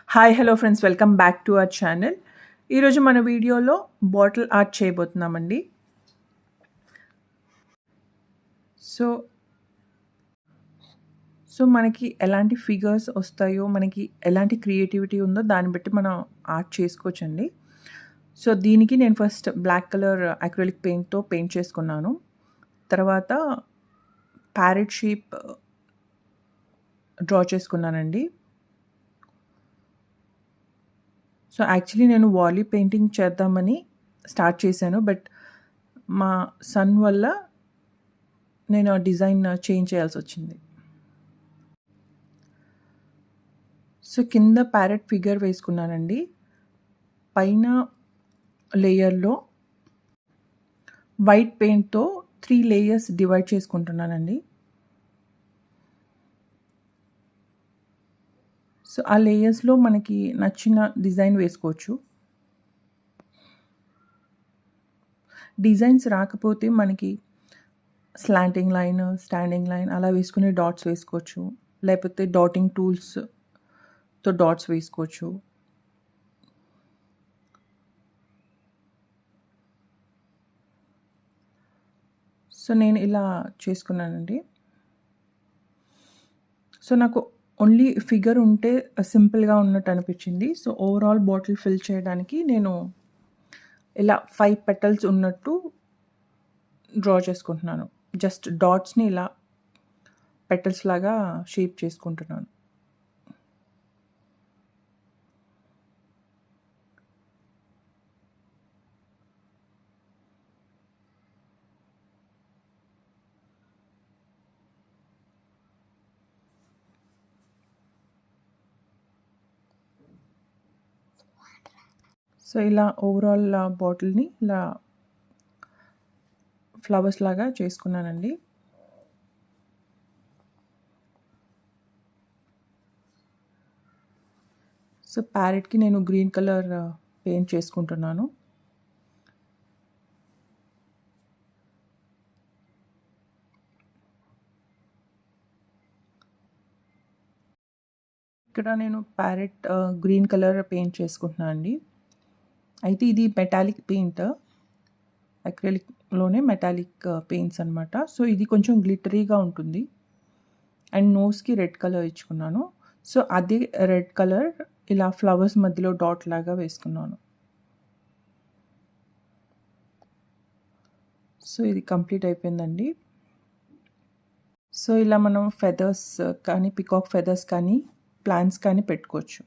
Hi hello friends, welcome back to our channel. ఈరోజు మన వీడియోలో బాటిల్ ఆర్ట్ చేయబోతున్నామండి. సో సో మనకి ఎలాంటి ఫిగర్స్ వస్తాయో, మనకి ఎలాంటి క్రియేటివిటీ ఉందో దాన్ని బట్టి మనం ఆర్ట్ చేసుకోవచ్చండి. సో దీనికి నేను ఫస్ట్ బ్లాక్ కలర్ అక్రిలిక్ పెయింట్తో పెయింట్ చేసుకున్నాను. తర్వాత ప్యారెట్ షేప్ డ్రా చేసుకున్నానండి. సో యాక్చువల్లీ నేను వాలీ పెయింటింగ్ చేద్దామని స్టార్ట్ చేశాను, బట్ మా సన్ వల్ల నేను ఆ డిజైన్ చేంజ్ చేయాల్సి వచ్చింది. సో కింద ప్యారెట్ ఫిగర్ వేసుకున్నానండి. పైన లేయర్లో వైట్ పెయింట్తో 3 లేయర్స్ డివైడ్ చేసుకుంటున్నానండి. సో ఆ లేయర్స్లో మనకి నచ్చిన డిజైన్ వేసుకోవచ్చు. డిజైన్స్ రాకపోతే మనకి స్లాంటింగ్ లైన్, స్టాండింగ్ లైన్ అలా వేసుకుని డాట్స్ వేసుకోవచ్చు, లేకపోతే డాటింగ్ టూల్స్తో డాట్స్ వేసుకోవచ్చు. సో నేను ఇలా చేసుకున్నానండి. సో నాకు ఓన్లీ ఫిగర్ ఉంటే సింపుల్గా ఉన్నట్టు అనిపించింది. సో ఓవరాల్ బాటిల్ ఫిల్ చేయడానికి నేను ఇలా 5 పెటల్స్ ఉన్నట్టు డ్రా చేసుకుంటున్నాను. జస్ట్ డాట్స్ని ఇలా పెటల్స్ లాగా షేప్ చేసుకుంటున్నాను. సో ఇలా ఓవరాల్ బాటిల్ని ఇలా ఫ్లవర్స్ లాగా చేసుకున్నానండి. సో ప్యారెట్కి నేను గ్రీన్ కలర్ పెయింట్ చేసుకుంటున్నాను. ఇక్కడ నేను ప్యారెట్ గ్రీన్ కలర్ పెయింట్ చేసుకుంటున్నాను అండి. అయితే ఇది మెటాలిక్ పెయింట్, అక్రిలిక్లోనే మెటాలిక్ పెయింట్స్ అనమాట. సో ఇది కొంచెం గ్లిటరీగా ఉంటుంది. అండ్ నోస్కి రెడ్ కలర్ ఇచ్చుకున్నాను. సో అదే రెడ్ కలర్ ఇలా ఫ్లవర్స్ మధ్యలో డాట్ లాగా వేసుకున్నాను. సో ఇది కంప్లీట్ అయిపోయిందండి. సో ఇలా మనం ఫెదర్స్ కానీ, పికాక్ ఫెదర్స్ కానీ, ప్లాంట్స్ కానీ పెట్టుకోవచ్చు.